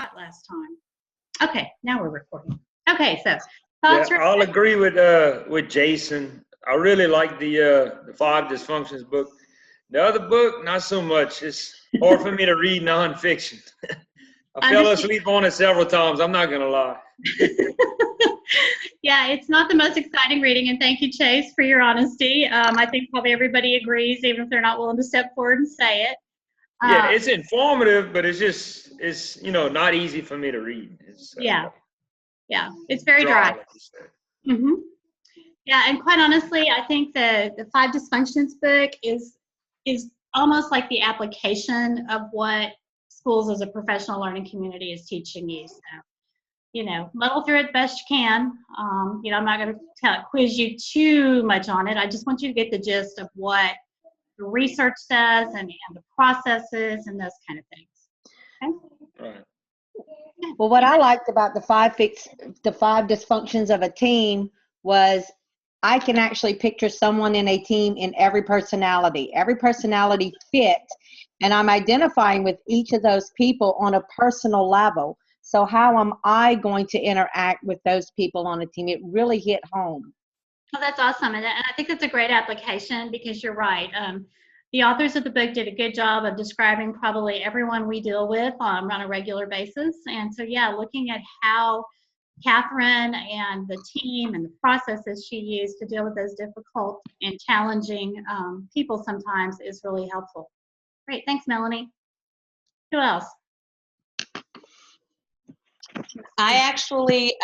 forgot last time. Okay, now we're recording. Okay, so Yeah, thoughts. I'll agree with Jason. I really like the Five Dysfunctions book. The other book, not so much. It's hard for me to read nonfiction. I fell asleep on it several times. I'm not gonna lie. Yeah, it's not the most exciting reading, and thank you, Chase, for your honesty. I think probably everybody agrees, even if they're not willing to step forward and say it. Yeah, it's informative, but it's not easy for me to read. It's, yeah, it's very dry. Like you said. Mm-hmm. Yeah, and quite honestly, I think the Five Dysfunctions book is almost like the application of what schools as a professional learning community is teaching you. So, muddle through it best you can. I'm not going to quiz you too much on it. I just want you to get the gist of what the research says and the processes and those kind of things. Okay? Right. Well, what I liked about the five dysfunctions of a team was I can actually picture someone in a team in every personality fit, and I'm identifying with each of those people on a personal level. So how am I going to interact with those people on a team? It really hit home. Oh, that's awesome. And I think that's a great application because you're right. The authors of the book did a good job of describing probably everyone we deal with on a regular basis. And so, yeah, looking at how Catherine and the team and the processes she used to deal with those difficult and challenging people sometimes is really helpful. Great. Thanks, Melanie. Who else? I actually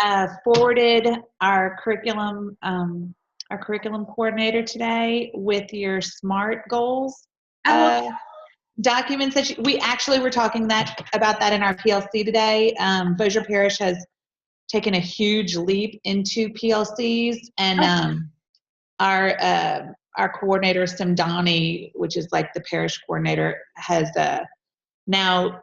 forwarded our curriculum coordinator today with your SMART goals documents that we actually were talking about that in our PLC today. Bossier Parish has taken a huge leap into PLCs, and our coordinator Simdani, which is like the parish coordinator, has now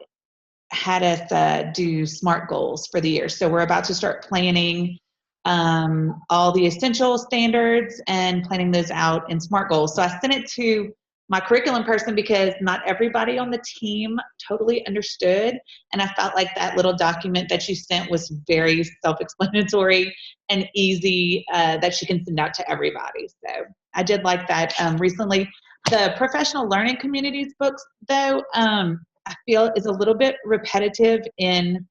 had us do SMART goals for the year. So we're about to start planning all the essential standards and planning those out in SMART goals. So I sent it to my curriculum person because not everybody on the team totally understood. And I felt like that little document that you sent was very self-explanatory and easy that she can send out to everybody. So I did like that. Recently, the professional learning communities books, though, I feel is a little bit repetitive in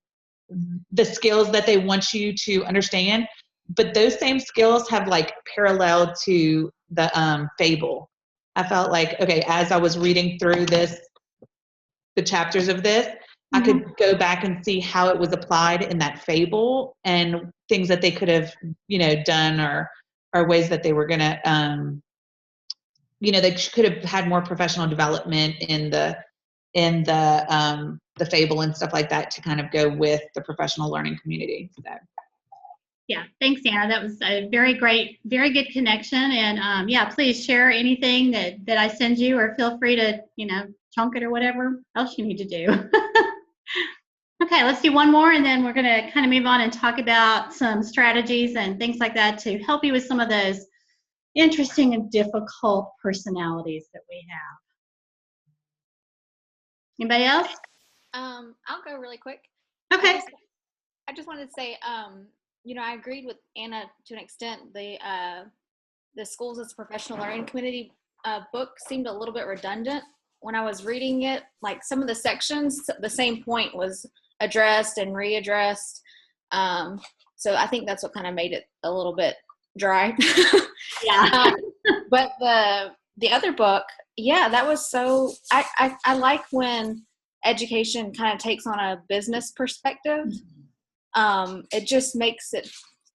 the skills that they want you to understand, but those same skills have like parallel to the fable. I felt like, okay, as I was reading through the chapters of this, I could go back and see how it was applied in that fable and things that they could have, done or ways that they were gonna, they could have had more professional development in the fable and stuff like that to kind of go with the professional learning community. So. Yeah, thanks, Anna. That was a very good connection. And yeah, please share anything that I send you, or feel free to, chunk it or whatever else you need to do. Okay, let's do one more, and then we're going to kind of move on and talk about some strategies and things like that to help you with some of those interesting and difficult personalities that we have. Anybody else? I'll go really quick. Okay. I just wanted to say, I agreed with Anna to an extent. The Schools as a Professional Learning Community book seemed a little bit redundant when I was reading it. Like some of the sections, the same point was addressed and readdressed. So I think that's what kind of made it a little bit dry. Yeah. But the other book, yeah, that was so. I like when education kind of takes on a business perspective. It just makes it,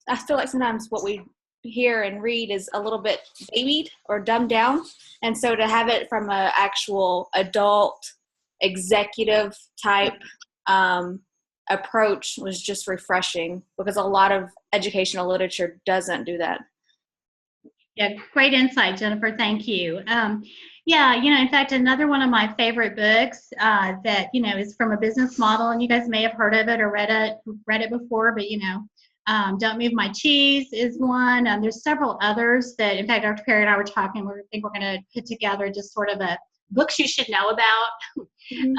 I feel like sometimes what we hear and read is a little bit babied or dumbed down. And so to have it from an actual adult executive type approach was just refreshing, because a lot of educational literature doesn't do that. Yeah, great insight, Jennifer. Thank you. Yeah, in fact, another one of my favorite books that, is from a business model, and you guys may have heard of it or read it before, but, Don't Move My Cheese is one. There's several others that, in fact, Dr. Perry and I were talking, I think we're going to put together just sort of a books you should know about, Mhm.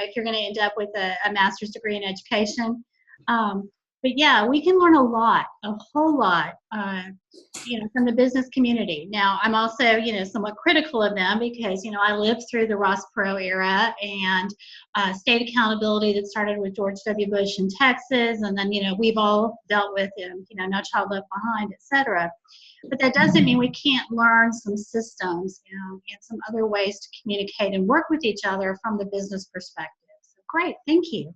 if you're going to end up with a master's degree in education. But yeah, we can learn a whole lot, from the business community. Now, I'm also, somewhat critical of them because, I lived through the Ross Perot era and state accountability that started with George W. Bush in Texas. And then, we've all dealt with, No Child Left Behind, et cetera. But that doesn't mean we can't learn some systems, and some other ways to communicate and work with each other from the business perspective. So great, thank you.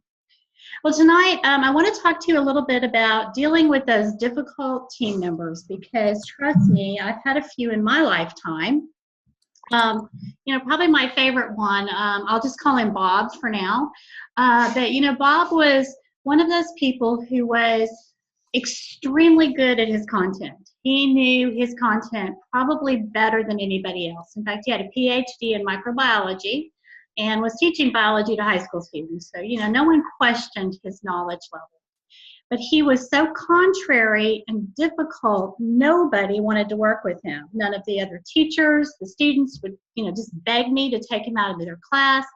Well, tonight I want to talk to you a little bit about dealing with those difficult team members because, trust me, I've had a few in my lifetime. Probably my favorite one, I'll just call him Bob for now. But Bob was one of those people who was extremely good at his content. He knew his content probably better than anybody else. In fact, he had a PhD in microbiology and was teaching biology to high school students. So, no one questioned his knowledge level. But he was so contrary and difficult, nobody wanted to work with him. None of the other teachers, the students would, just beg me to take him out of their class.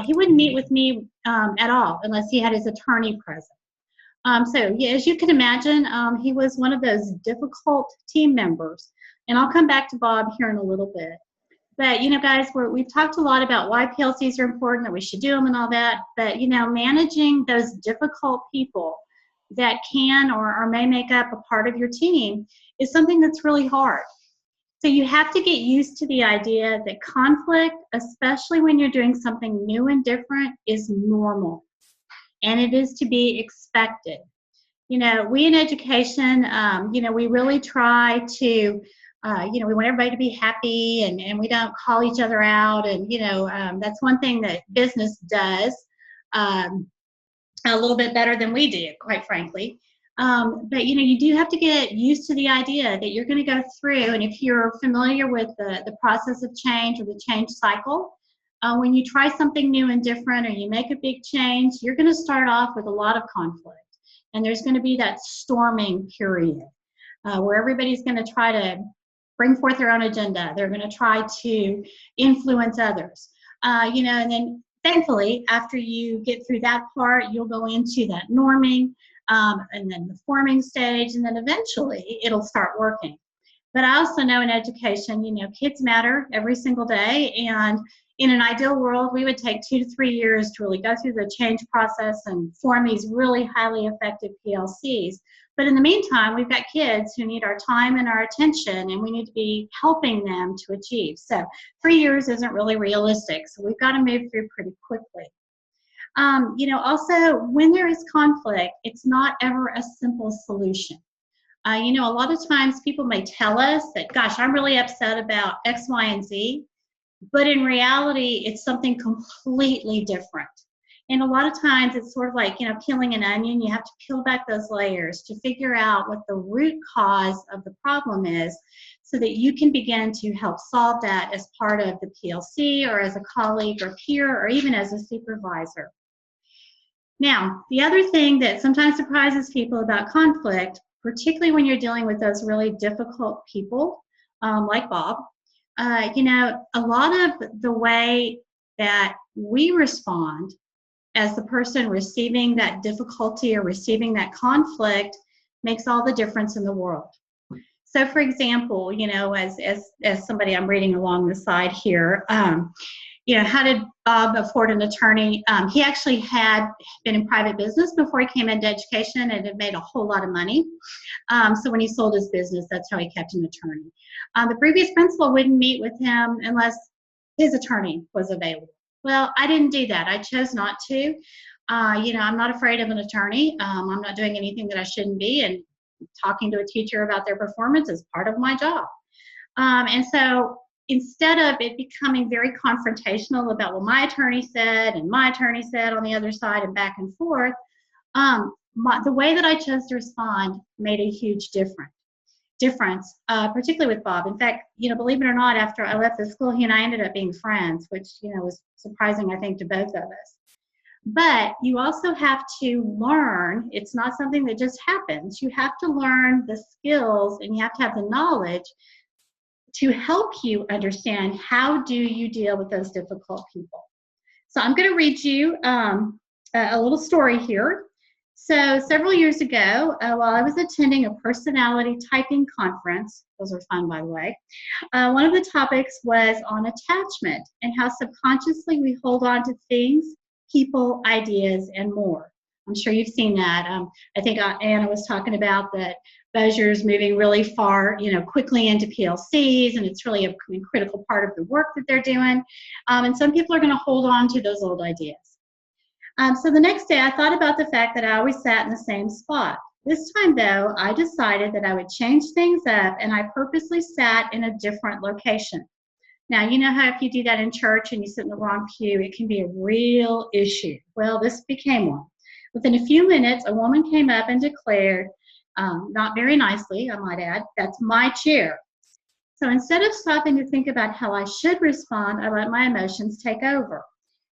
He wouldn't meet with me at all unless he had his attorney present. So, yeah, as you can imagine, he was one of those difficult team members. And I'll come back to Bob here in a little bit. But, guys, we've talked a lot about why PLCs are important, that we should do them and all that. But, managing those difficult people that can or may make up a part of your team is something that's really hard. So you have to get used to the idea that conflict, especially when you're doing something new and different, is normal. And it is to be expected. We in education, we really try to, we want everybody to be happy and we don't call each other out. And, that's one thing that business does a little bit better than we do, quite frankly. But, you do have to get used to the idea that you're going to go through. And if you're familiar with the process of change or the change cycle, when you try something new and different or you make a big change, you're going to start off with a lot of conflict. And there's going to be that storming period where everybody's going to try to bring forth their own agenda. They're going to try to influence others. And then thankfully, after you get through that part, you'll go into that norming and then the forming stage, and then eventually it'll start working. But I also know in education, kids matter every single day. And in an ideal world, we would take 2 to 3 years to really go through the change process and form these really highly effective PLCs. But in the meantime, we've got kids who need our time and our attention, and we need to be helping them to achieve. So 3 years isn't really realistic. So we've got to move through pretty quickly. Also, when there is conflict, it's not ever a simple solution. A lot of times people may tell us that, gosh, I'm really upset about X, Y, and Z. But in reality, it's something completely different. And a lot of times it's sort of like, peeling an onion. You have to peel back those layers to figure out what the root cause of the problem is so that you can begin to help solve that as part of the PLC or as a colleague or peer or even as a supervisor. Now, the other thing that sometimes surprises people about conflict, particularly when you're dealing with those really difficult people like Bob, a lot of the way that we respond as the person receiving that difficulty or receiving that conflict makes all the difference in the world. So, for example, as somebody I'm reading along the side here, how did Bob afford an attorney? He actually had been in private business before he came into education and had made a whole lot of money. So when he sold his business, that's how he kept an attorney. The previous principal wouldn't meet with him unless his attorney was available. Well, I didn't do that. I chose not to. I'm not afraid of an attorney. I'm not doing anything that I shouldn't be, and talking to a teacher about their performance is part of my job. And so instead of it becoming very confrontational about what my attorney said and my attorney said on the other side and back and forth, the way that I chose to respond made a huge difference, particularly with Bob. In fact, believe it or not, after I left the school, he and I ended up being friends, which, was surprising, I think, to both of us. But you also have to learn, it's not something that just happens. You have to learn the skills and you have to have the knowledge to help you understand how do you deal with those difficult people. So I'm going to read you a little story here. So several years ago, while I was attending a personality typing conference, those are fun, by the way, one of the topics was on attachment and how subconsciously we hold on to things, people, ideas, and more. I'm sure you've seen that. I think Anna was talking about that Bozier's moving really far, quickly into PLCs, and it's really a critical part of the work that they're doing. And some people are going to hold on to those old ideas. So the next day, I thought about the fact that I always sat in the same spot. This time, though, I decided that I would change things up, and I purposely sat in a different location. Now, you know how if you do that in church and you sit in the wrong pew, it can be a real issue. Well, this became one. Within a few minutes, a woman came up and declared, not very nicely, I might add, "That's my chair." So instead of stopping to think about how I should respond, I let my emotions take over.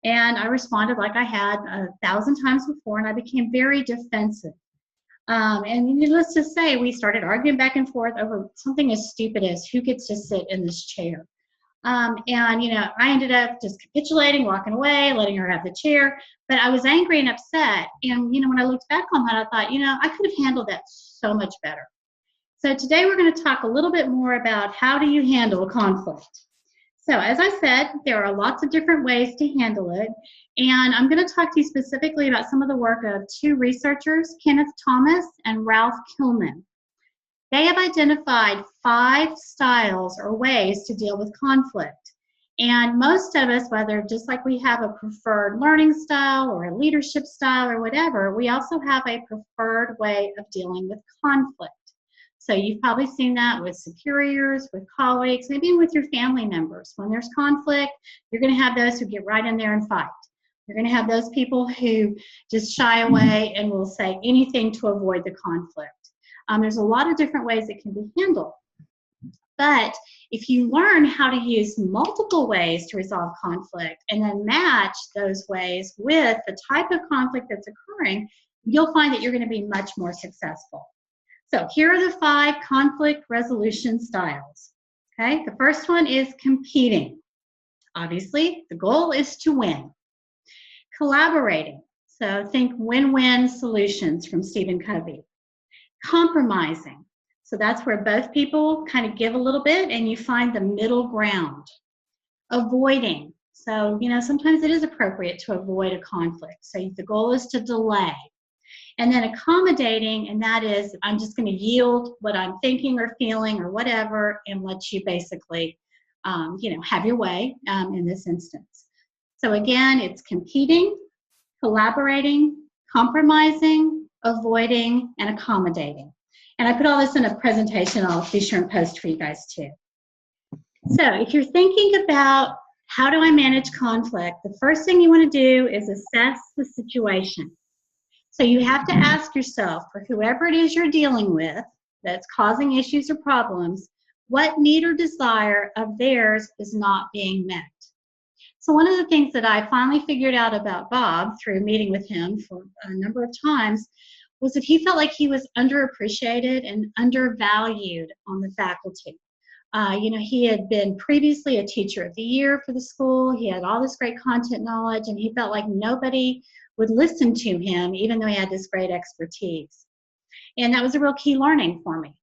And I responded like I had 1,000 times before, and I became very defensive. And needless to say, we started arguing back and forth over something as stupid as who gets to sit in this chair. I ended up just capitulating, walking away, letting her have the chair. But I was angry and upset. And, when I looked back on that, I thought, I could have handled that so much better. So today we're going to talk a little bit more about how do you handle conflict. So as I said, there are lots of different ways to handle it. And I'm going to talk to you specifically about some of the work of two researchers, Kenneth Thomas and Ralph Kilman. They have identified 5 styles or ways to deal with conflict. And most of us, whether just like we have a preferred learning style or a leadership style or whatever, we also have a preferred way of dealing with conflict. So you've probably seen that with superiors, with colleagues, maybe with your family members. When there's conflict, you're going to have those who get right in there and fight. You're going to have those people who just shy away and will say anything to avoid the conflict. There's a lot of different ways it can be handled. But if you learn how to use multiple ways to resolve conflict and then match those ways with the type of conflict that's occurring, you'll find that you're going to be much more successful. So here are the 5 conflict resolution styles. Okay, the first one is competing. Obviously, the goal is to win. Collaborating. So think win-win solutions from Stephen Covey. Compromising. So that's where both people kind of give a little bit and you find the middle ground. Avoiding. So, sometimes it is appropriate to avoid a conflict. So the goal is to delay. And then accommodating, and that is I'm just going to yield what I'm thinking or feeling or whatever and let you basically, have your way in this instance. So again, it's competing, collaborating, compromising, avoiding, and accommodating. And I put all this in a presentation I'll be sure and post for you guys too. So if you're thinking about how do I manage conflict, the first thing you want to do is assess the situation. So you have to ask yourself, for whoever it is you're dealing with that's causing issues or problems, what need or desire of theirs is not being met. So one of the things that I finally figured out about Bob through meeting with him for a number of times was that he felt like he was underappreciated and undervalued on the faculty. He had been previously a teacher of the year for the school. He had all this great content knowledge, and he felt like nobody would listen to him, even though he had this great expertise. And that was a real key learning for me.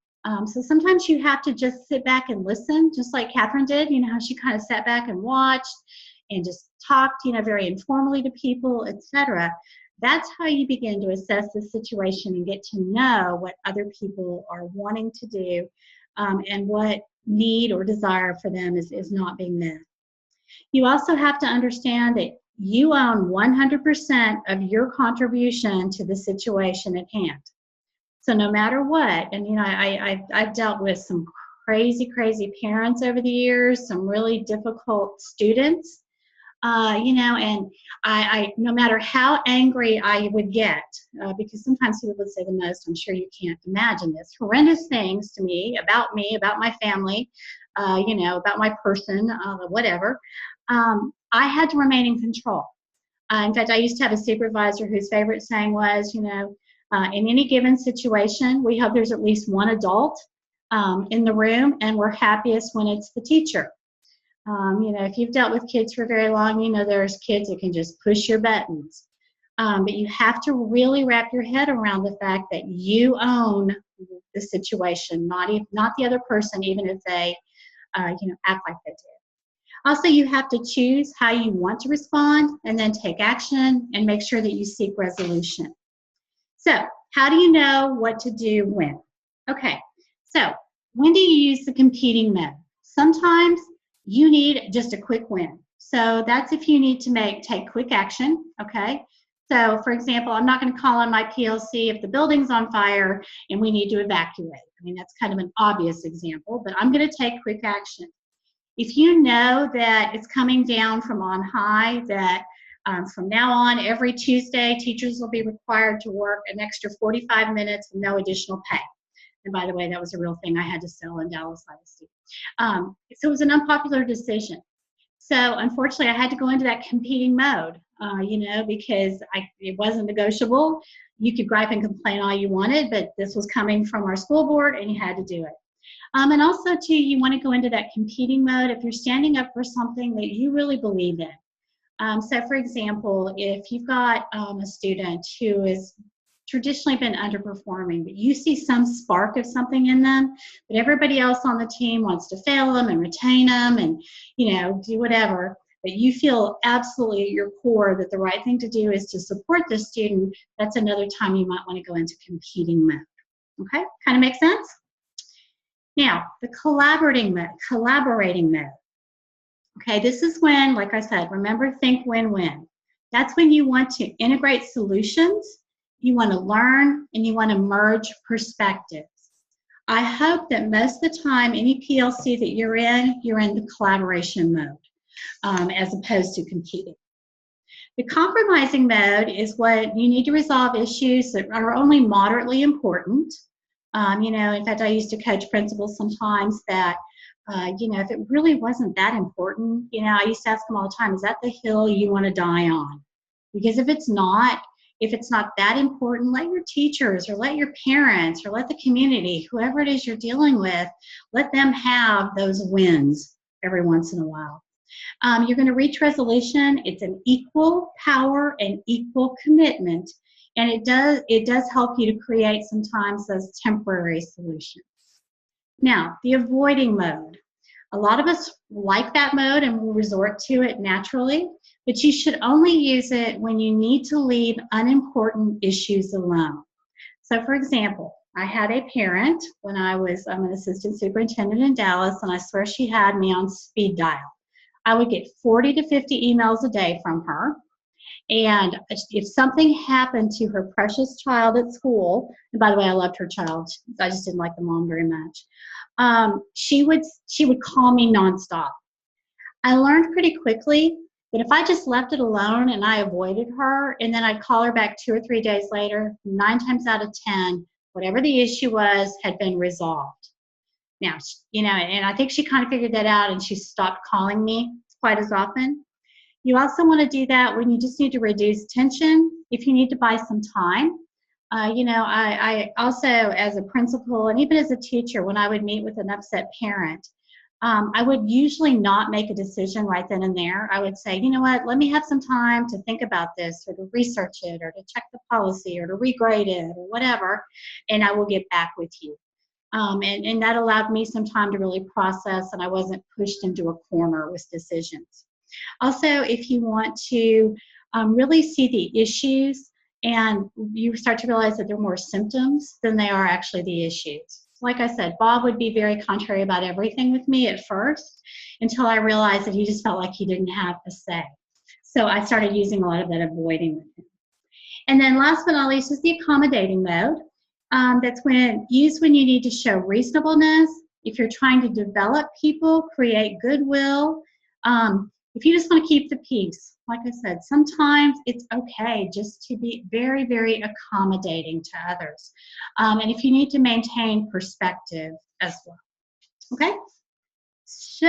So sometimes you have to just sit back and listen, just like Catherine did, how she kind of sat back and watched and just talked, very informally to people, etc. That's how you begin to assess the situation and get to know what other people are wanting to do and what need or desire for them is not being met. You also have to understand that you own 100% of your contribution to the situation at hand. So no matter what, and I've dealt with some crazy parents over the years, some really difficult students, and I no matter how angry I would get, because sometimes people would say the most, I'm sure you can't imagine this, horrendous things to me, about my family, about my person, whatever. I had to remain in control. In fact, I used to have a supervisor whose favorite saying was, in any given situation, we hope there's at least one adult in the room, and we're happiest when it's the teacher. If you've dealt with kids for very long, there's kids that can just push your buttons. But you have to really wrap your head around the fact that you own the situation, not the other person, even if they, act like they do. Also, you have to choose how you want to respond and then take action and make sure that you seek resolution. So, how do you know what to do when? Okay, so when do you use the competing mode? Sometimes you need just a quick win. So that's if you need to take quick action, okay? So, for example, I'm not going to call on my PLC if the building's on fire and we need to evacuate. I mean, that's kind of an obvious example, but I'm going to take quick action. If you know that it's coming down from on high, that from now on, every Tuesday, teachers will be required to work an extra 45 minutes with no additional pay. And by the way, that was a real thing I had to sell in Dallas ISD. So it was an unpopular decision. So unfortunately, I had to go into that competing mode, because it wasn't negotiable. You could gripe and complain all you wanted, but this was coming from our school board, and you had to do it. And also, too, you want to go into that competing mode if you're standing up for something that you really believe in. So, for example, if you've got a student who has traditionally been underperforming, but you see some spark of something in them, but everybody else on the team wants to fail them and retain them and, do whatever, but you feel absolutely at your core that the right thing to do is to support the student, that's another time you might want to go into competing mode. Okay? Kind of make sense? Now, the collaborating mode. Okay, this is when, like I said, remember, think win-win. That's when you want to integrate solutions, you want to learn, and you want to merge perspectives. I hope that most of the time, any PLC that you're in the collaboration mode, as opposed to competing. The compromising mode is what you need to resolve issues that are only moderately important. In fact, I used to coach principals sometimes that, if it really wasn't that important, I used to ask them all the time, is that the hill you want to die on? Because if it's not that important, let your teachers or let your parents or let the community, whoever it is you're dealing with, let them have those wins every once in a while. You're going to reach resolution. It's an equal power and equal commitment. And it does help you to create sometimes those temporary solutions. Now, the avoiding mode. A lot of us like that mode and will resort to it naturally, but you should only use it when you need to leave unimportant issues alone. So, for example, I had a parent when I'm an assistant superintendent in Dallas, and I swear she had me on speed dial. I would get 40 to 50 emails a day from her. And if something happened to her precious child at school, and by the way, I loved her child, I just didn't like the mom very much, she would call me nonstop. I learned pretty quickly that if I just left it alone and I avoided her, and then I'd call her back 2 or 3 days later, 9 times out of 10, whatever the issue was had been resolved. Now, and I think she kind of figured that out, and she stopped calling me quite as often. You also want to do that when you just need to reduce tension, if you need to buy some time. I also, as a principal and even as a teacher, when I would meet with an upset parent, I would usually not make a decision right then and there. I would say, you know what, let me have some time to think about this or to research it or to check the policy or to regrade it or whatever, and I will get back with you. And that allowed me some time to really process, and I wasn't pushed into a corner with decisions. Also, if you want to really see the issues and you start to realize that they're more symptoms than they are actually the issues. Like I said, Bob would be very contrary about everything with me at first until I realized that he just felt like he didn't have a say. So I started using a lot of that avoiding with him. And then last but not least is the accommodating mode. That's used when you need to show reasonableness, if you're trying to develop people, create goodwill, if you just want to keep the peace. Like I said, sometimes it's okay just to be very, very accommodating to others. And if you need to maintain perspective as well. Okay? So,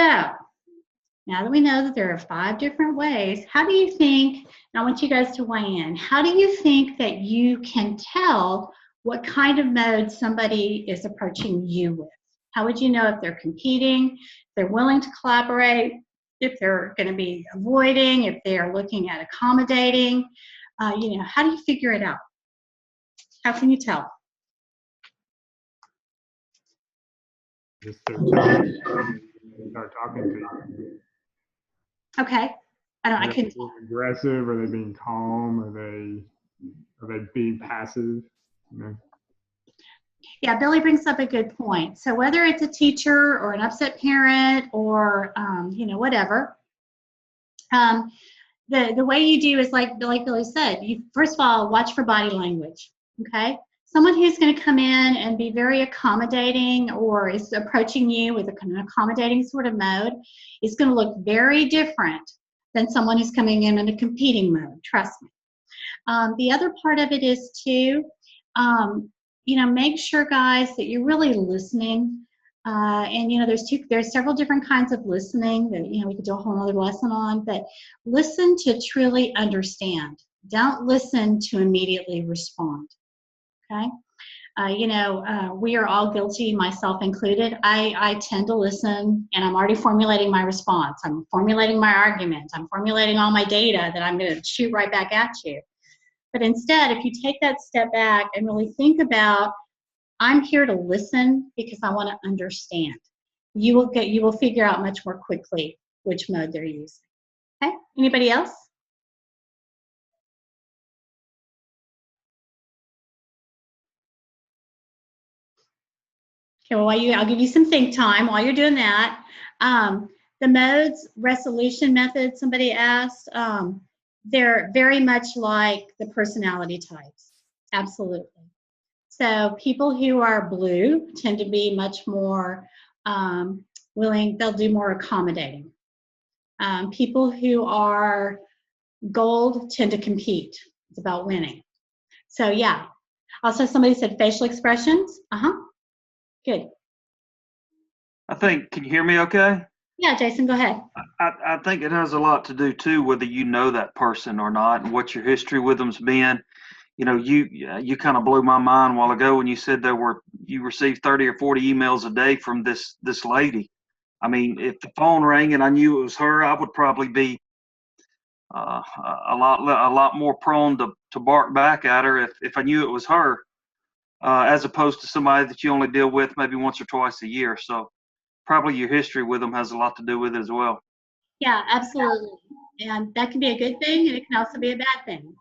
now that we know that there are 5 different ways, how do you think, and I want you guys to weigh in, how do you think that you can tell what kind of mode somebody is approaching you with? How would you know if they're competing, if they're willing to collaborate, if they're going to be avoiding, if they're looking at accommodating? How do you figure it out? How can you tell? Just their tone, start talking to you. Okay. I couldn't tell. Being aggressive? Are they being calm? Are they being passive? Yeah, Billy brings up a good point. So whether it's a teacher or an upset parent or whatever, the way you do is like Billy said. You first of all watch for body language. Okay, someone who's going to come in and be very accommodating or is approaching you with an accommodating sort of mode is going to look very different than someone who's coming in a competing mode. Trust me. The other part of it is too. Make sure, guys, that you're really listening. There's several different kinds of listening that, we could do a whole other lesson on, but listen to truly understand. Don't listen to immediately respond. Okay. We are all guilty, myself included. I tend to listen and I'm already formulating my response. I'm formulating my argument. I'm formulating all my data that I'm going to shoot right back at you. But instead, if you take that step back and really think about, I'm here to listen because I want to understand. You will figure out much more quickly which mode they're using. Okay, anybody else? Okay, well, I'll give you some think time while you're doing that. The modes, resolution method, somebody asked, they're very much like the personality types. Absolutely. So people who are blue tend to be much more willing, they'll do more accommodating. People who are gold tend to compete. It's about winning. So yeah. Also somebody said facial expressions. Good. I think, can you hear me okay? Yeah, Jason, go ahead. I think it has a lot to do too, whether you know that person or not and what your history with them's been. You kind of blew my mind a while ago when you said you received 30 or 40 emails a day from this lady. I mean, if the phone rang and I knew it was her, I would probably be a lot more prone to bark back at her if I knew it was her, as opposed to somebody that you only deal with maybe once or twice a year. So probably your history with them has a lot to do with it as well. Yeah, absolutely. And that can be a good thing, and it can also be a bad thing.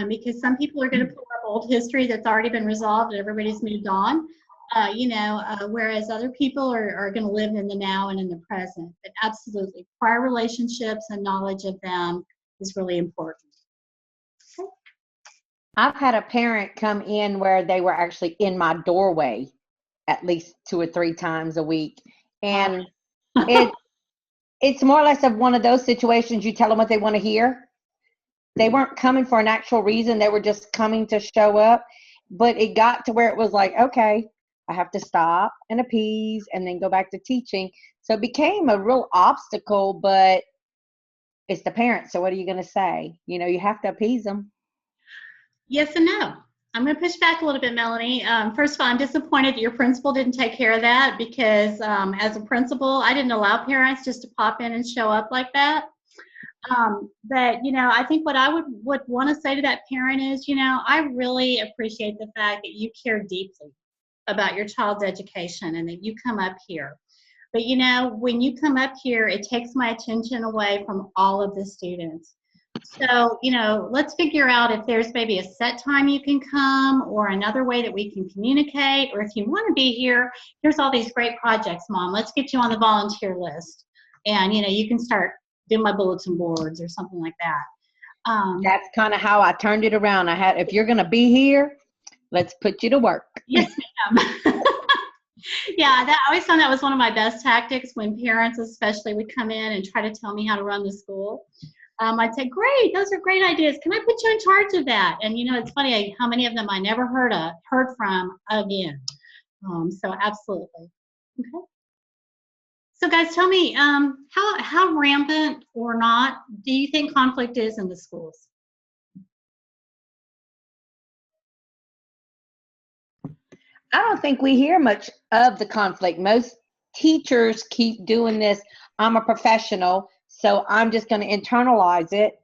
Because some people are going to pull up old history that's already been resolved and everybody's moved on, whereas other people are going to live in the now and in the present. But absolutely, prior relationships and knowledge of them is really important. Okay. I've had a parent come in where they were actually in my doorway at least 2 or 3 times a week. And it's more or less of one of those situations you tell them what they want to hear. They weren't coming for an actual reason. They were just coming to show up. But it got to where it was like, okay, I have to stop and appease and then go back to teaching. So it became a real obstacle, but it's the parents. So what are you going to say? You have to appease them. Yes and no. I'm going to push back a little bit, Melanie. First of all, I'm disappointed that your principal didn't take care of that because as a principal, I didn't allow parents just to pop in and show up like that. But I think what I would want to say to that parent is, I really appreciate the fact that you care deeply about your child's education and that you come up here. But when you come up here, it takes my attention away from all of the students. So, let's figure out if there's maybe a set time you can come or another way that we can communicate, or if you want to be here, here's all these great projects, Mom. Let's get you on the volunteer list. And, you can start doing my bulletin boards or something like that. That's kind of how I turned it around. If you're going to be here, let's put you to work. Yes, ma'am. Yeah, I always found that was one of my best tactics when parents especially would come in and try to tell me how to run the school. I'd say, great, those are great ideas. Can I put you in charge of that? And it's funny how many of them I never heard from again. So absolutely. Okay. So guys, tell me, how rampant or not do you think conflict is in the schools? I don't think we hear much of the conflict. Most teachers keep doing this. I'm a professional, so I'm just going to internalize it.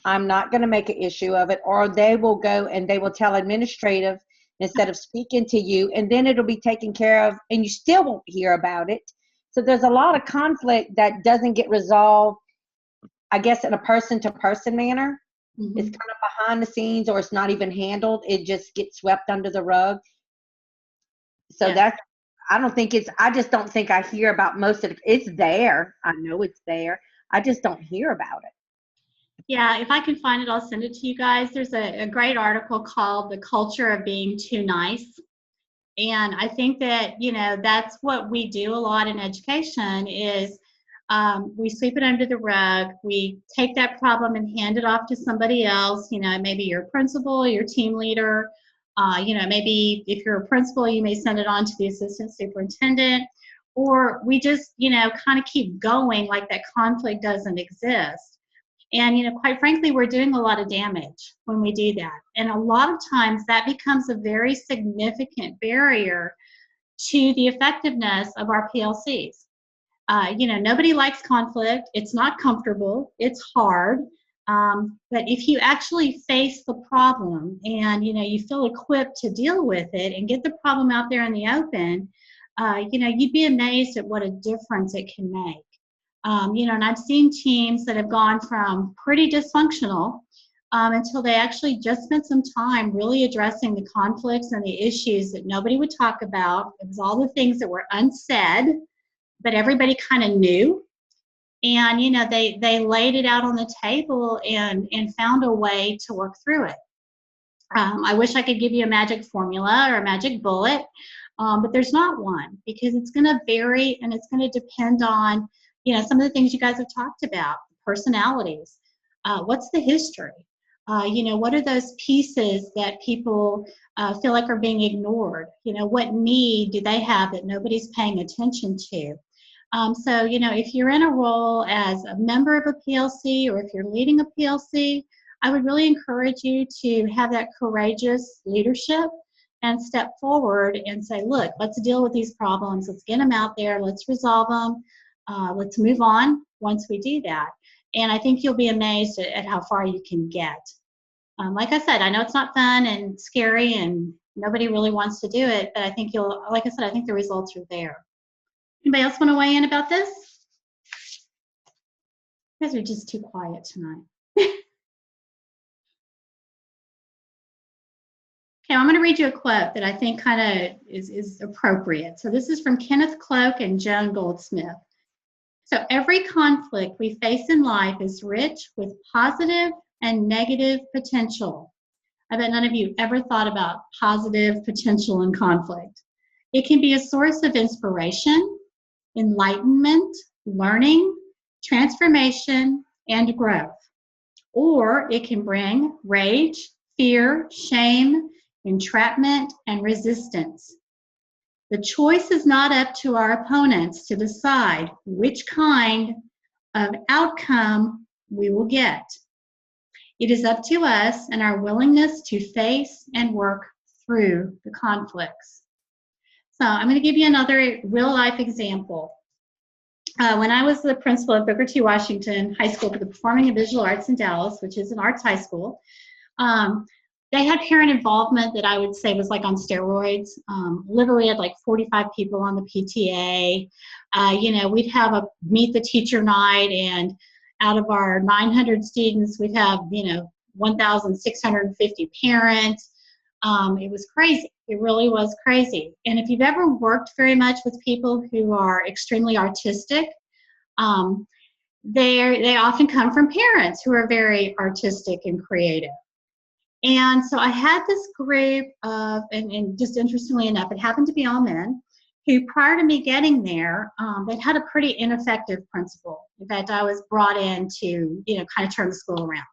I'm not going to make an issue of it. Or they will go and they will tell administrative instead of speaking to you, and then it'll be taken care of, and you still won't hear about it. So there's a lot of conflict that doesn't get resolved, I guess, in a person-to-person manner. Mhm. It's kind of behind the scenes, or it's not even handled. It just gets swept under the rug. So Yeah. that's, I just don't think I hear about most of it. It's there. I know it's there. I just don't hear about it. Yeah, if I can find it, I'll send it to you guys. There's a great article called The Culture of Being Too Nice. And I think that, that's what we do a lot in education is we sweep it under the rug. We take that problem and hand it off to somebody else, maybe your principal, your team leader. Maybe if you're a principal, you may send it on to the assistant superintendent. Or we just, kind of keep going like that conflict doesn't exist. And, quite frankly, we're doing a lot of damage when we do that. And a lot of times that becomes a very significant barrier to the effectiveness of our PLCs. Nobody likes conflict. It's not comfortable. It's hard. But if you actually face the problem and, you feel equipped to deal with it and get the problem out there in the open, you'd be amazed at what a difference it can make. And I've seen teams that have gone from pretty dysfunctional until they actually just spent some time really addressing the conflicts and the issues that nobody would talk about. It was all the things that were unsaid, but everybody kind of knew. And, they laid it out on the table and found a way to work through it. I wish I could give you a magic formula or a magic bullet, but there's not one because it's going to vary and it's going to depend on some of the things you guys have talked about, personalities. What's the history? What are those pieces that people feel like are being ignored? What need do they have that nobody's paying attention to? So, if you're in a role as a member of a PLC or if you're leading a PLC, I would really encourage you to have that courageous leadership and step forward and say, look, let's deal with these problems. Let's get them out there. Let's resolve them. Let's move on once we do that. And I think you'll be amazed at how far you can get. Like I said, I know it's not fun and scary and nobody really wants to do it, but I think I think the results are there. Anybody else want to weigh in about this? You guys are just too quiet tonight. Okay, I'm going to read you a quote that I think kind of is appropriate. So this is from Kenneth Cloak and Joan Goldsmith. So every conflict we face in life is rich with positive and negative potential. I bet none of you ever thought about positive potential in conflict. It can be a source of inspiration, enlightenment, learning, transformation, and growth. Or it can bring rage, fear, shame, entrapment, and resistance. The choice is not up to our opponents to decide which kind of outcome we will get. It is up to us and our willingness to face and work through the conflicts. So I'm going to give you another real-life example. When I was the principal at Booker T. Washington High School for the Performing and Visual Arts in Dallas, which is an arts high school, they had parent involvement that I would say was like on steroids. Literally had like 45 people on the PTA. We'd have a meet the teacher night, and out of our 900 students, we'd have 1,650 parents. It was crazy. It really was crazy. And if you've ever worked very much with people who are extremely artistic, they often come from parents who are very artistic and creative. And so I had this group of, and just interestingly enough, it happened to be all men, who prior to me getting there, they'd had a pretty ineffective principal. In fact, I was brought in to, kind of turn the school around.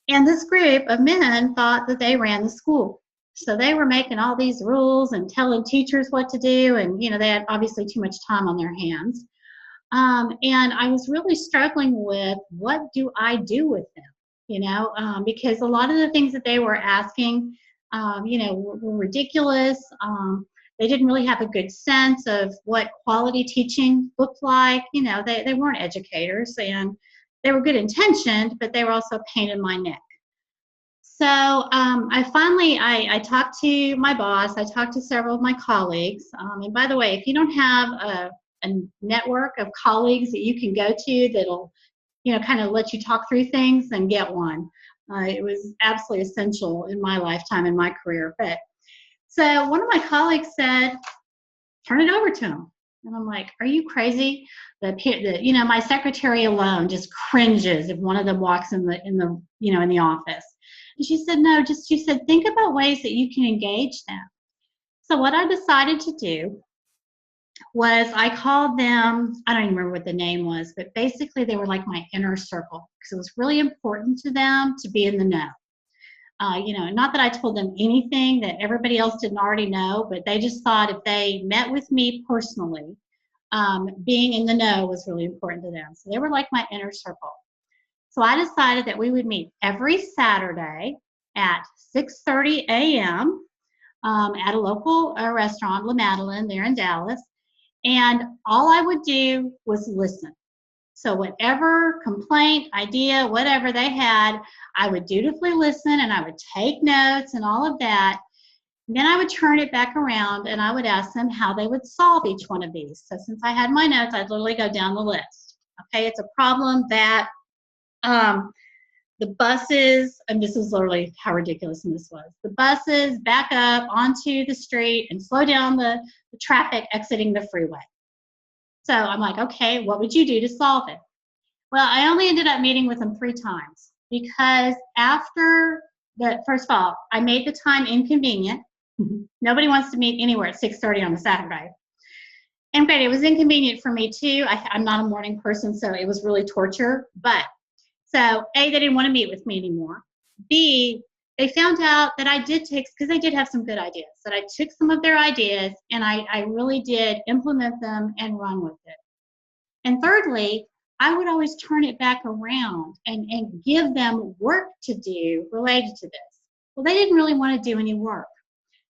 And this group of men thought that they ran the school. So they were making all these rules and telling teachers what to do, and, they had obviously too much time on their hands. And I was really struggling with, what do I do with them? Because a lot of the things that they were asking, were ridiculous. They didn't really have a good sense of what quality teaching looked like. They weren't educators, and they were good intentioned, but they were also a pain in my neck. So I talked to my boss. I talked to several of my colleagues. And by the way, if you don't have a network of colleagues that you can go to that'll, kind of let you talk through things, then get one. It was absolutely essential in my lifetime, in my career. But so one of my colleagues said, turn it over to him. And I'm like, are you crazy? My secretary alone just cringes if one of them walks in the office. And she said, no, she said, think about ways that you can engage them. So what I decided to do was I called them, I don't even remember what the name was, but basically they were like my inner circle, because it was really important to them to be in the know. Not that I told them anything that everybody else didn't already know, but they just thought if they met with me personally, being in the know was really important to them. So they were like my inner circle. So I decided that we would meet every Saturday at 6:30 a.m. At a local restaurant, La Madeleine, there in Dallas. And all I would do was listen. So whatever complaint, idea, whatever they had, I would dutifully listen, and I would take notes and all of that. And then I would turn it back around and I would ask them how they would solve each one of these. So since I had my notes, I'd literally go down the list. Okay, it's a problem that the buses, and this is literally how ridiculous this was, the buses back up onto the street and slow down the traffic exiting the freeway. So I'm like, okay, what would you do to solve it? Well, I only ended up meeting with them 3 times, because after that, first of all, I made the time inconvenient. Nobody wants to meet anywhere at 6:30 on a Saturday. And granted, it was inconvenient for me too. I'm not a morning person, so it was really torture. But so A, they didn't want to meet with me anymore. B, they found out that I did take, because they did have some good ideas, that I took some of their ideas and I really did implement them and run with it. And thirdly, I would always turn it back around and give them work to do related to this. Well, they didn't really want to do any work.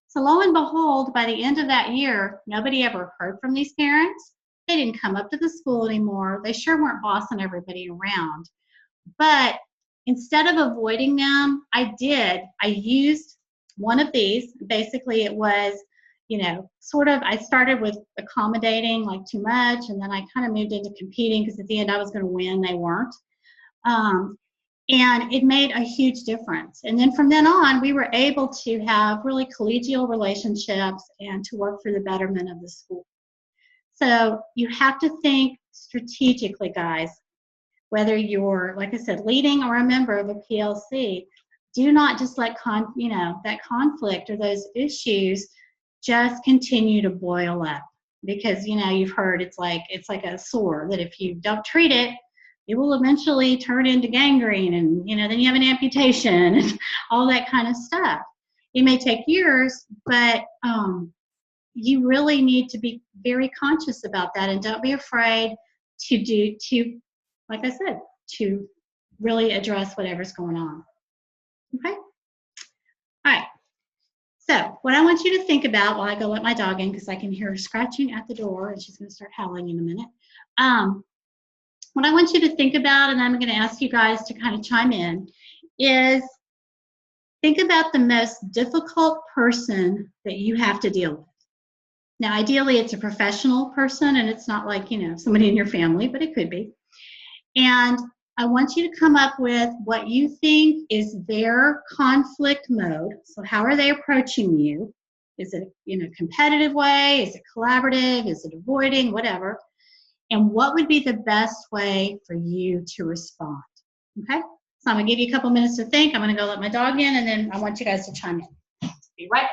So lo and behold, by the end of that year, nobody ever heard from these parents. They didn't come up to the school anymore. They sure weren't bossing everybody around. But instead of avoiding them, I used one of these. Basically, it was, I started with accommodating, like too much, and then I kind of moved into competing, because at the end I was going to win, they weren't. And it made a huge difference. And then from then on, we were able to have really collegial relationships and to work for the betterment of the school. So you have to think strategically, guys. Whether you're, like I said, leading or a member of a PLC, do not just let that conflict or those issues just continue to boil up, because you've heard it's like a sore that if you don't treat it, it will eventually turn into gangrene, and then you have an amputation and all that kind of stuff. It may take years, but you really need to be very conscious about that, and don't be afraid to like I said, to really address whatever's going on. Okay? All right. So what I want you to think about while I go let my dog in, because I can hear her scratching at the door and she's going to start howling in a minute. What I want you to think about, and I'm going to ask you guys to kind of chime in, is think about the most difficult person that you have to deal with. Now, ideally, it's a professional person, and it's not like, somebody in your family, but it could be. And I want you to come up with what you think is their conflict mode. So how are they approaching you? Is it in a competitive way? Is it collaborative? Is it avoiding? Whatever. And what would be the best way for you to respond? Okay? So I'm going to give you a couple minutes to think. I'm going to go let my dog in, and then I want you guys to chime in. Be right back.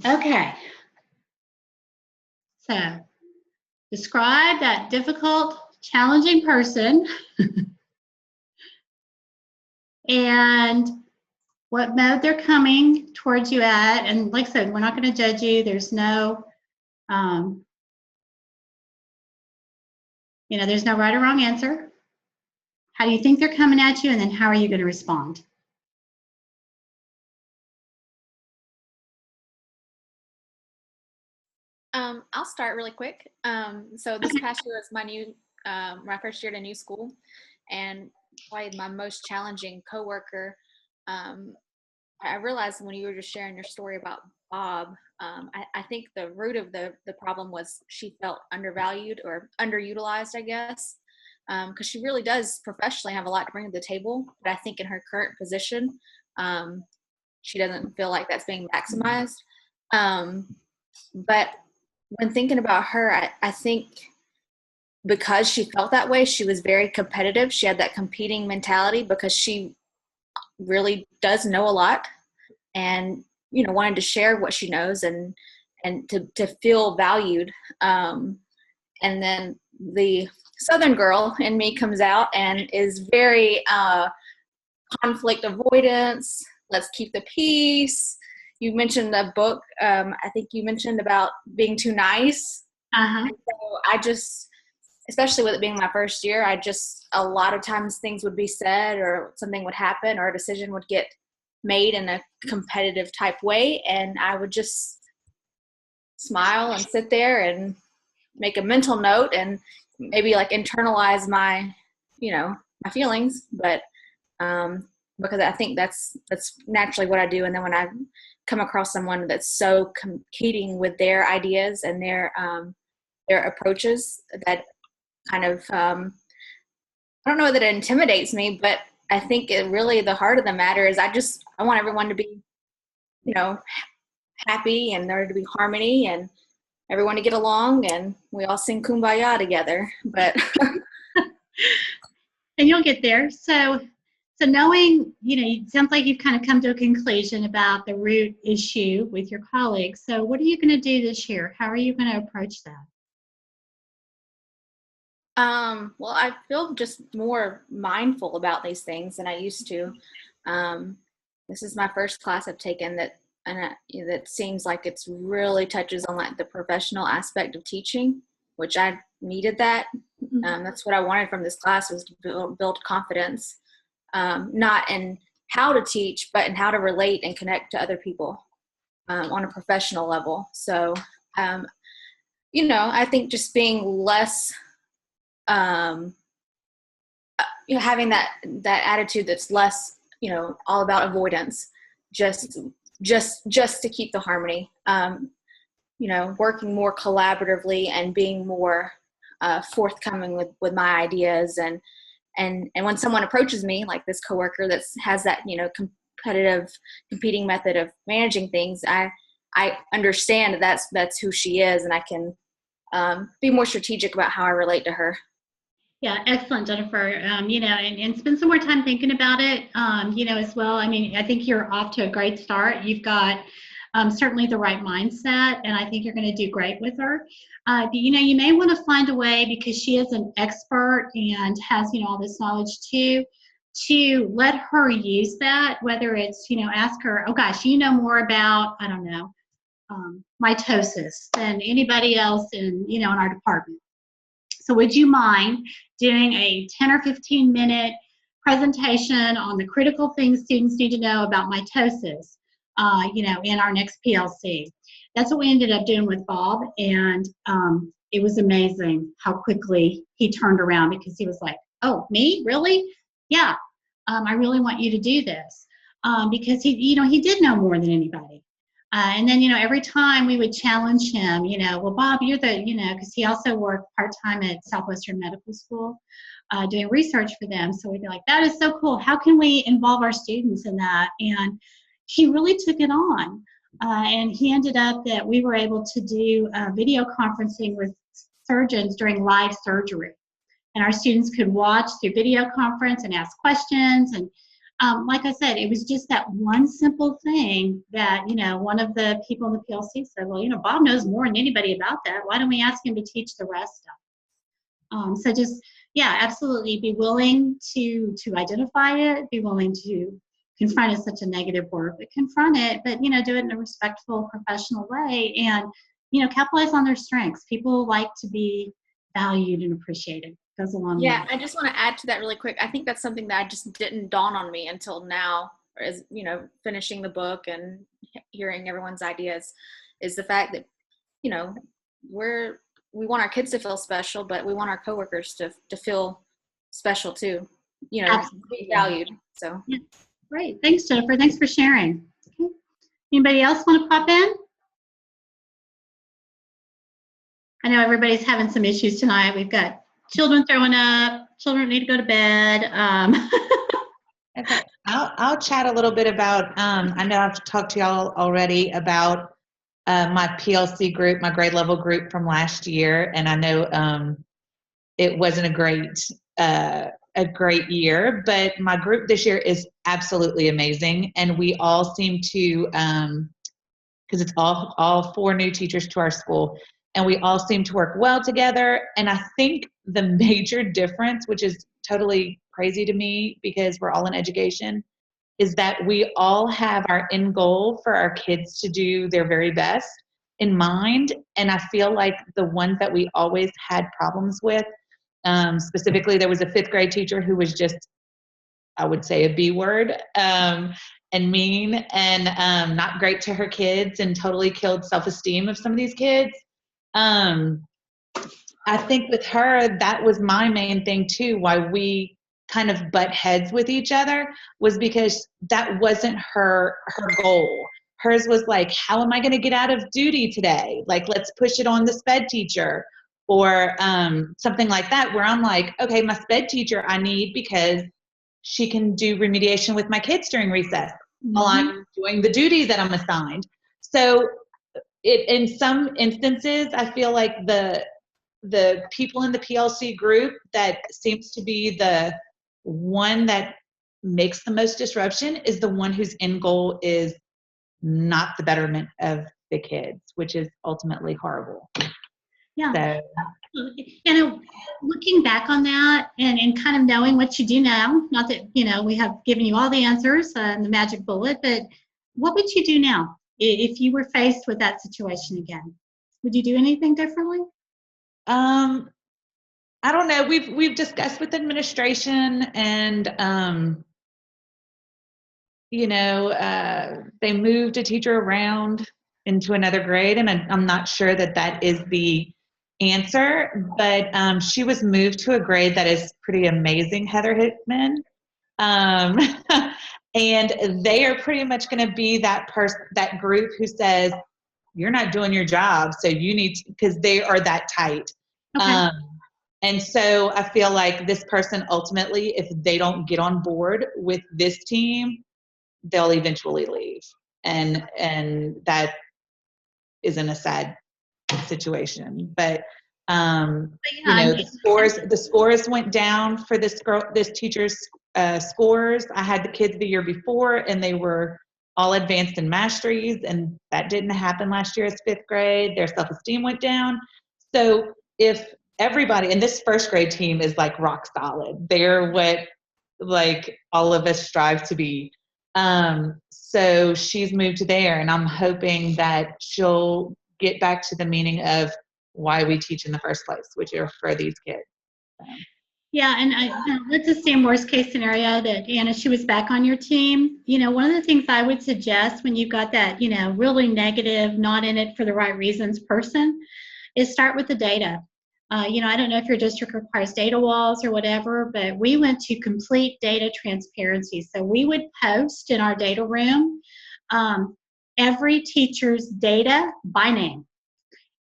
Okay. So describe that difficult challenging person and what mode they're coming towards you at. And like I said, we're not going to judge you. There's no, there's no right or wrong answer. How do you think they're coming at you? And then how are you going to respond? I'll start really quick. So this past year was my first year at a new school, and probably my most challenging coworker. I realized when you were just sharing your story about Bob, I think the root of the problem was she felt undervalued or underutilized, I guess, because she really does professionally have a lot to bring to the table. But I think in her current position, she doesn't feel like that's being maximized. But when thinking about her, I think because she felt that way, she was very competitive. She had that competing mentality because she really does know a lot and, wanted to share what she knows and to feel valued. And then the Southern girl in me comes out and is very conflict avoidance. Let's keep the peace. You mentioned the book. I think you mentioned about being too nice. Uh-huh. So I just, especially with it being my first year, a lot of times things would be said or something would happen or a decision would get made in a competitive type way. And I would just smile and sit there and make a mental note and maybe like internalize my, my feelings. But because I think that's naturally what I do. And then when I come across someone that's so competing with their ideas and their approaches, that kind of I don't know that it intimidates me, but I think really the heart of the matter is I want everyone to be, happy and there to be harmony and everyone to get along and we all sing Kumbaya together. But and you'll get there. So knowing, it sounds like you've kind of come to a conclusion about the root issue with your colleagues. So what are you going to do this year? How are you going to approach that? Well, I feel just more mindful about these things than I used to. This is my first class I've taken that seems like it's really touches on like the professional aspect of teaching, which I needed that. That's what I wanted from this class, was to build confidence. Not in how to teach, but in how to relate and connect to other people on a professional level. So, I think just being less, having that attitude that's less, all about avoidance, just to keep the harmony. Working more collaboratively and being more forthcoming with my ideas and when someone approaches me, like this coworker that has that, competitive, competing method of managing things, I understand that's who she is, and I can be more strategic about how I relate to her. Yeah, excellent, Jennifer. And spend some more time thinking about it, as well. I mean, I think you're off to a great start. You've got certainly the right mindset, and I think you're going to do great with her. You may want to find a way, because she is an expert and has, all this knowledge too, to let her use that, whether it's, ask her, oh gosh, you know more about, I don't know, mitosis than anybody else in our department. So would you mind doing a 10 or 15 minute presentation on the critical things students need to know about mitosis, in our next PLC? That's what we ended up doing with Bob, and it was amazing how quickly he turned around, because he was like, oh, me? Really? Yeah, I really want you to do this, because he did know more than anybody. And then, every time we would challenge him, well, Bob, you're the, because he also worked part-time at Southwestern Medical School doing research for them. So we'd be like, that is so cool. How can we involve our students in that? And he really took it on. And he ended up that we were able to do video conferencing with surgeons during live surgery. And our students could watch through video conference and ask questions. And like I said, it was just that one simple thing that, one of the people in the PLC said, well, Bob knows more than anybody about that. Why don't we ask him to teach the rest So just, yeah, absolutely be willing to identify it, be willing to confront is such a negative word, but confront it, but, do it in a respectful, professional way, and, capitalize on their strengths. People like to be valued and appreciated. Goes a long way. Yeah, I just want to add to that really quick. I think that's something that just didn't dawn on me until now, as finishing the book and hearing everyone's ideas, is the fact that, we want our kids to feel special, but we want our coworkers to feel special too, be valued. So yeah. Great. Thanks, Jennifer. Thanks for sharing. Okay. Anybody else want to pop in? I know everybody's having some issues tonight. We've got children throwing up, children need to go to bed. Okay, I'll chat a little bit about, I know I've talked to y'all already about my PLC group, my grade level group from last year, and I know it wasn't a great year, but my group this year is absolutely amazing, and we all seem to, because it's all 4 new teachers to our school, and we all seem to work well together. And I think the major difference, which is totally crazy to me because we're all in education, is that we all have our end goal for our kids to do their very best in mind. And I feel like the ones that we always had problems with, specifically, there was a 5th grade teacher who was just, I would say, a B word, and mean, and not great to her kids, and totally killed self-esteem of some of these kids. I think with her, that was my main thing too, why we kind of butt heads with each other, was because that wasn't her goal. Hers was like, how am I going to get out of duty today? Like, let's push it on the SPED teacher, or something like that, where I'm like, okay, my SPED teacher I need because she can do remediation with my kids during recess while I'm doing the duty that I'm assigned. So in some instances, I feel like the people in the PLC group that seems to be the one that makes the most disruption is the one whose end goal is not the betterment of the kids, which is ultimately horrible. Yeah. So, looking back on that and kind of knowing what you do now, not that, we have given you all the answers and the magic bullet, but what would you do now if you were faced with that situation again? Would you do anything differently? I don't know. We've discussed with administration, and they moved a teacher around into another grade, and I'm not sure that is the answer, but she was moved to a grade that is pretty amazing, Heather Hickman. And they are pretty much going to be that group who says, you're not doing your job, so you need to, because they are that tight. Okay. And so I feel like this person ultimately, if they don't get on board with this team, they'll eventually leave. And that isn't a sad situation. But the scores went down for this teacher's scores. I had the kids the year before, and they were all advanced in masteries, and that didn't happen last year as 5th grade. Their self-esteem went down. So if everybody, and this 1st grade team is like rock solid. They're what like all of us strive to be. So she's moved there, and I'm hoping that she'll get back to the meaning of why we teach in the first place, which are for these kids. Yeah, and let's assume worst case scenario that Anna, she was back on your team. One of the things I would suggest when you've got that, really negative, not in it for the right reasons person, is start with the data. I don't know if your district requires data walls or whatever, but we went to complete data transparency. So we would post in our data room every teacher's data by name,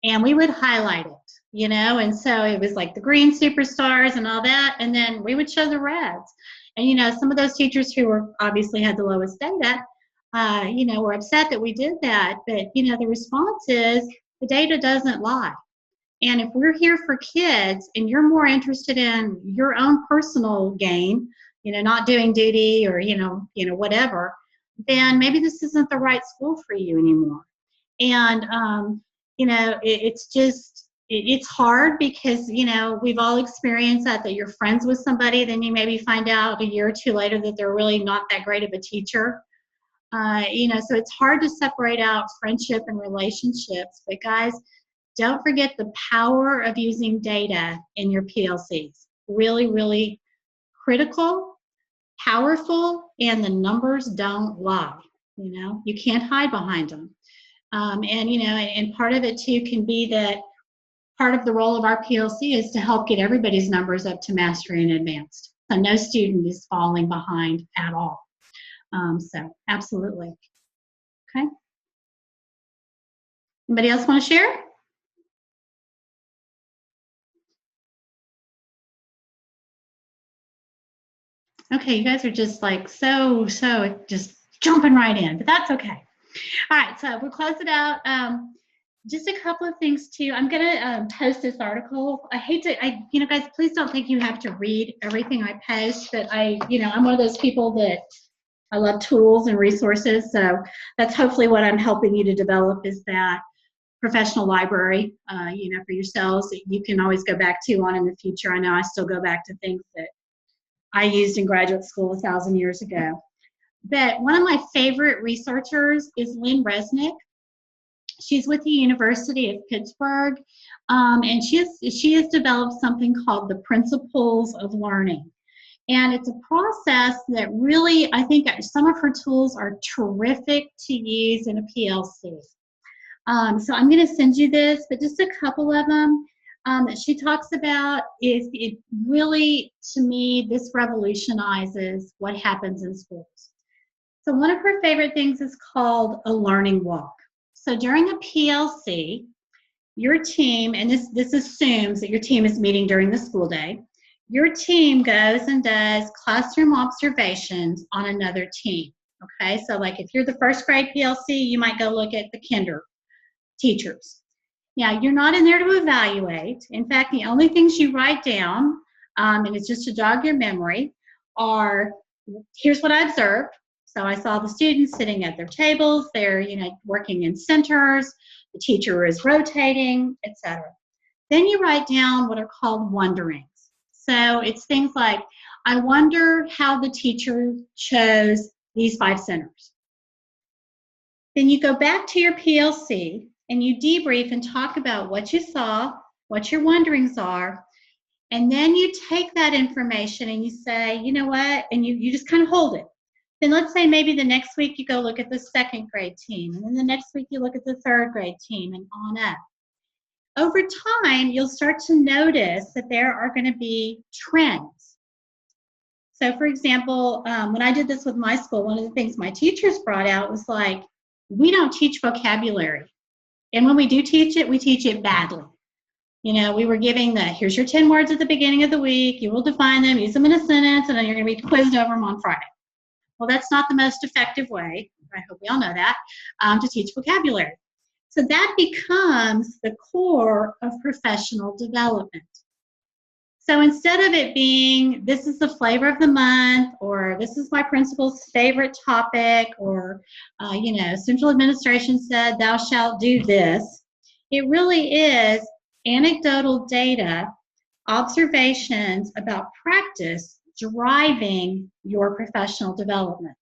and we would highlight it. And so it was like the green superstars and all that, and then we would show the reds. And some of those teachers who were obviously had the lowest data, were upset that we did that. But the response is the data doesn't lie. And if we're here for kids, and you're more interested in your own personal gain, not doing duty or whatever, then maybe this isn't the right school for you anymore. And it's just, it's hard because, you know, we've all experienced that you're friends with somebody, then you maybe find out a year or two later that they're really not that great of a teacher. You know, so it's hard to separate out friendship and relationships. But guys, don't forget the power of using data in your PLCs. Really, really critical, powerful, and the numbers don't lie. You know, you can't hide behind them. And, you know, and part of it too can be that part of the role of our PLC is to help get everybody's numbers up to mastery and advanced. So no student is falling behind at all. So absolutely. Okay. Anybody else want to share? Okay, you guys are just like so just jumping right in, but that's okay. All right, so we'll close it out. Just a couple of things too. I'm gonna post this article. You know, guys, please don't think you have to read everything I post, but you know, I'm one of those people that I love tools and resources. So that's hopefully what I'm helping you to develop, is that professional library, you know, for yourselves that you can always go back to on in the future. I know I still go back to things that I used in graduate school 1,000 years ago. But one of my favorite researchers is Lynn Resnick. She's with the University of Pittsburgh, and she has developed something called the Principles of Learning. And it's a process that really, I think some of her tools are terrific to use in a PLC. So I'm going to send you this, but just a couple of them that she talks about is, it really, to me, this revolutionizes what happens in schools. So one of her favorite things is called a learning walk. So during a PLC, your team, and this assumes that your team is meeting during the school day, your team goes and does classroom observations on another team. Okay, so like if you're the first grade PLC, you might go look at the kinder teachers. Now, you're not in there to evaluate. In fact, the only things you write down, and it's just to jog your memory, are, here's what I observed. So I saw the students sitting at their tables, they're, you know, working in centers, the teacher is rotating, etc. Then you write down what are called wonderings. So it's things like, I wonder how the teacher chose these 5 centers. Then you go back to your PLC and you debrief and talk about what you saw, what your wonderings are, and then you take that information and you say, you know what, and you just kind of hold it. Then let's say maybe the next week you go look at the 2nd grade team, and then the next week you look at the 3rd grade team, and on up. Over time, you'll start to notice that there are going to be trends. So for example, when I did this with my school, one of the things my teachers brought out was like, we don't teach vocabulary. And when we do teach it, we teach it badly. You know, we were giving here's your 10 words at the beginning of the week, you will define them, use them in a sentence, and then you're going to be quizzed over them on Friday. Well, that's not the most effective way, I hope we all know that, to teach vocabulary. So that becomes the core of professional development. So instead of it being, this is the flavor of the month, or this is my principal's favorite topic, or, you know, central administration said thou shalt do this, it really is anecdotal data, observations about practice driving your professional development.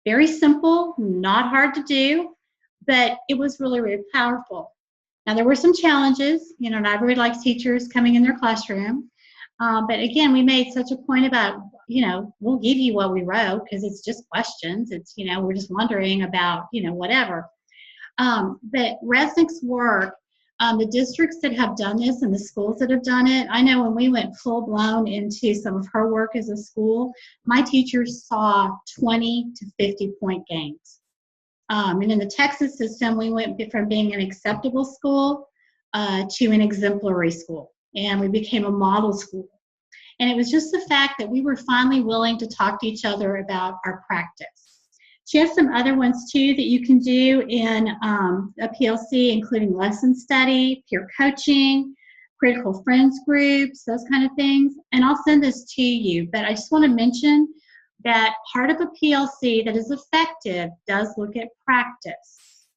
Very simple, not hard to do, but it was really, really powerful. Now, there were some challenges. You know, not everybody likes teachers coming in their classroom. But again, we made such a point about, you know, we'll give you what we wrote because it's just questions. It's, you know, we're just wondering about, you know, whatever. But Resnick's work, the districts that have done this and the schools that have done it, I know when we went full-blown into some of her work as a school, my teachers saw 20 to 50-point gains. And in the Texas system, we went from being an acceptable school to an exemplary school, and we became a model school. And it was just the fact that we were finally willing to talk to each other about our practice. She has some other ones too that you can do in a PLC, including lesson study, peer coaching, critical friends groups, those kind of things. And I'll send this to you, but I just want to mention that part of a PLC that is effective does look at practice.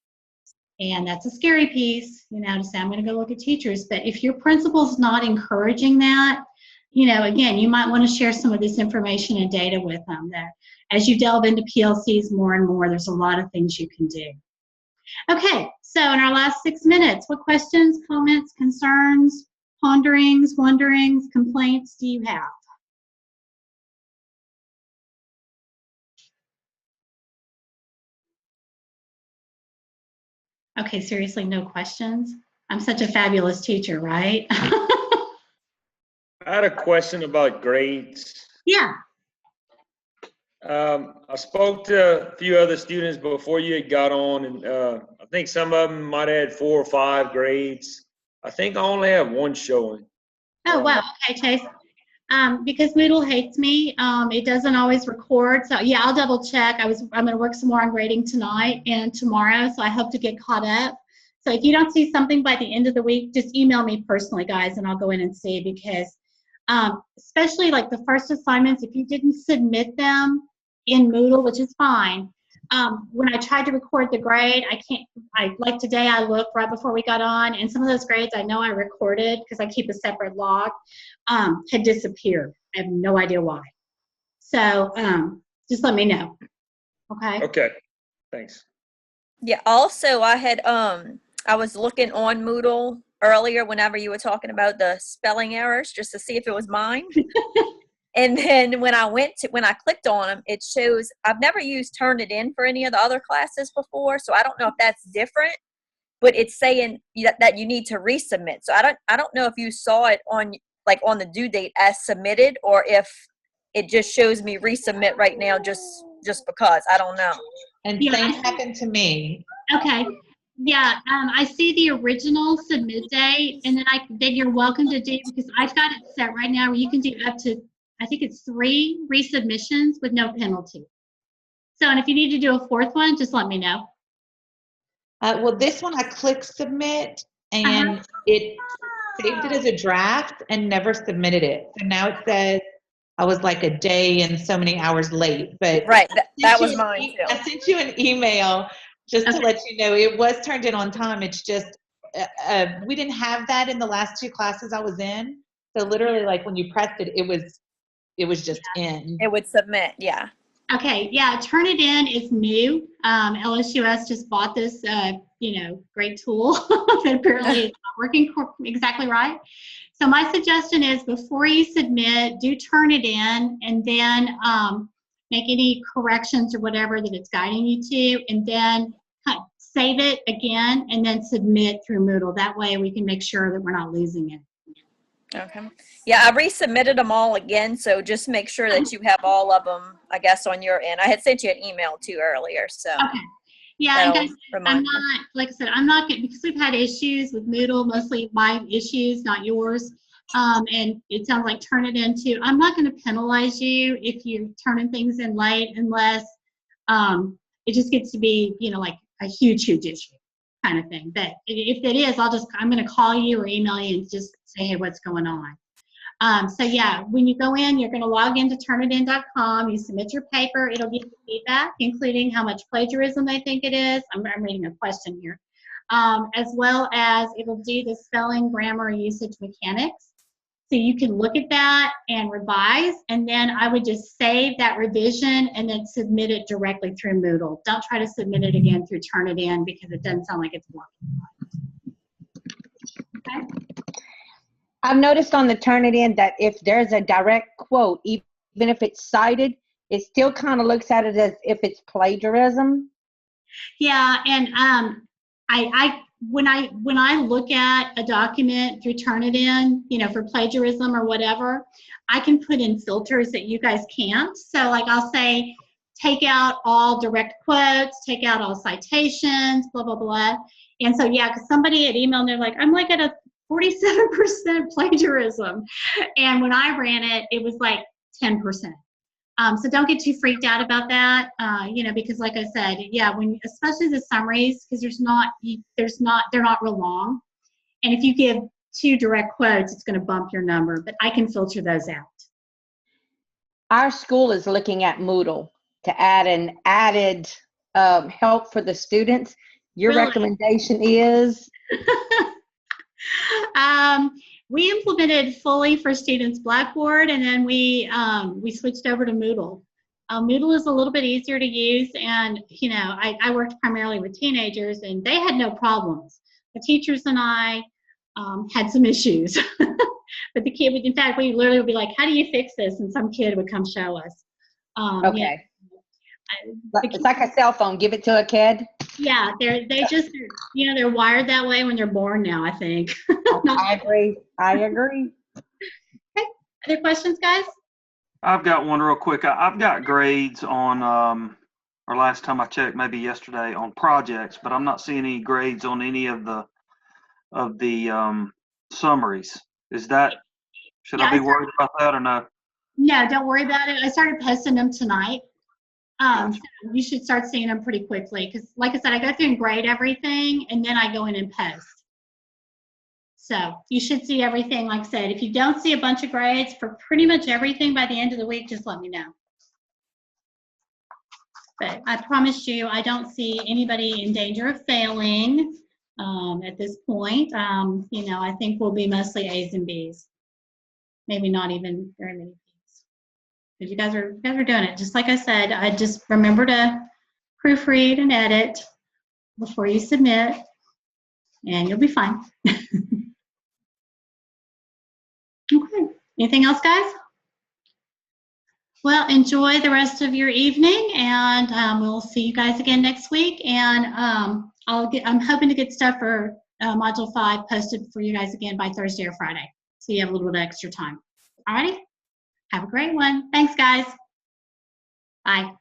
And that's a scary piece, to say, I'm going to go look at teachers. But if your principal's not encouraging that, again, you might want to share some of this information and data with them, that as you delve into PLCs more and more, there's a lot of things you can do. Okay, so in our last 6 minutes, what questions, comments, concerns, ponderings, wonderings, complaints do you have? Okay, seriously, no questions? I'm such a fabulous teacher, right? I had a question about grades. Yeah. I spoke to a few other students before you had got on, and I think some of them might have had 4 or 5 grades. I think I only have 1 showing. Oh, wow. Okay, Chase. Because Moodle hates me, it doesn't always record. So yeah, I'll double check. I'm going to work some more on grading tonight and tomorrow, so I hope to get caught up. So if you don't see something by the end of the week, just email me personally, guys, and I'll go in and see, because especially like the first assignments, if you didn't submit them in Moodle, which is fine, when I tried to record the grade, like today I looked right before we got on, and some of those grades I know I recorded because I keep a separate log, had disappeared. I have no idea why. So just let me know. Okay. Okay. Thanks. Yeah. Also, I was looking on Moodle earlier whenever you were talking about the spelling errors, just to see if it was mine. And then when I clicked on them, it shows, I've never used Turnitin for any of the other classes before, so I don't know if that's different, but it's saying that you need to resubmit. So I don't know if you saw it on the due date as submitted, or if it just shows me resubmit right now just because. I don't know. And Yeah, same happened to me. Okay. Yeah, I see the original submit date, and then you're welcome to do, because I've got it set right now where you can do up to, I think it's 3 resubmissions with no penalty. So, and if you need to do a 4th one, just let me know. Well, this one I clicked submit, and it saved it as a draft and never submitted it. So now it says I was like a day and so many hours late. But Right, that was mine too. I sent you an email just to let you know it was turned in on time. It's just we didn't have that in the last 2 classes I was in. So literally, like when you pressed it, it was just in. It would submit, yeah. Okay, yeah, Turnitin is new. LSUS just bought this, great tool that apparently is not working exactly right. So my suggestion is, before you submit, do Turnitin, and then make any corrections or whatever that it's guiding you to, and then save it again, and then submit through Moodle. That way we can make sure that we're not losing it. Okay. Yeah, I resubmitted them all again, so just make sure that you have all of them, I guess, on your end. I had sent you an email too earlier, so. Okay. Yeah, and guys, I'm not, like I said, I'm not getting, because we've had issues with Moodle, mostly my issues, not yours. And it sounds like Turnitin too. I'm not going to penalize you if you're turning things in late, unless it just gets to be, like a huge issue kind of thing. But if it is, I'm going to call you or email you and just say, hey, what's going on? So yeah, when you go in, you're going to log into Turnitin.com. You submit your paper. It'll give you feedback, including how much plagiarism they think it is. I'm reading a question here. As well as it'll do the spelling, grammar, usage mechanics. So you can look at that and revise, and then I would just save that revision and then submit it directly through Moodle. Don't try to submit it again through Turnitin, because it doesn't sound like it's working. Okay. I've noticed on the Turnitin that if there's a direct quote, even if it's cited, it still kind of looks at it as if it's plagiarism. Yeah, and when I look at a document through Turnitin, for plagiarism or whatever, I can put in filters that you guys can't. So like I'll say, take out all direct quotes, take out all citations, blah, blah, blah. And so, yeah, because somebody had emailed and they're like, I'm like at a 47% plagiarism. And when I ran it, it was like 10%. So don't get too freaked out about that, because like I said, yeah, especially the summaries, because they're not real long. And if you give 2 direct quotes, it's going to bump your number, but I can filter those out. Our school is looking at Moodle to add an added help for the students. Your Really? recommendation is? We implemented fully for students Blackboard, and then we switched over to Moodle. Moodle is a little bit easier to use, and I worked primarily with teenagers, and they had no problems. The teachers and I had some issues, but the kid, in fact, we literally would be like, "How do you fix this?" And some kid would come show us. Okay. It's like a cell phone. Give it to a kid. Yeah, they're wired that way when they're born now, I think. I agree. Okay. Other questions, guys? I've got one real quick. I've got grades on, or last time I checked, maybe yesterday, on projects, but I'm not seeing any grades on any of the summaries. Should I be worried about that or no? No, don't worry about it. I started posting them tonight. Gotcha. So you should start seeing them pretty quickly because, like I said, I go through and grade everything, and then I go in and post. So you should see everything. Like I said, if you don't see a bunch of grades for pretty much everything by the end of the week, just let me know. But I promise you, I don't see anybody in danger of failing at this point. I think we'll be mostly A's and B's. Maybe not even very many B's. Because you guys are doing it. Just like I said, I just remember to proofread and edit before you submit, and you'll be fine. Okay. Anything else, guys? Well, enjoy the rest of your evening, and we'll see you guys again next week. And I'm hoping to get stuff for Module 5 posted for you guys again by Thursday or Friday, so you have a little bit of extra time. All righty? Have a great one. Thanks, guys. Bye.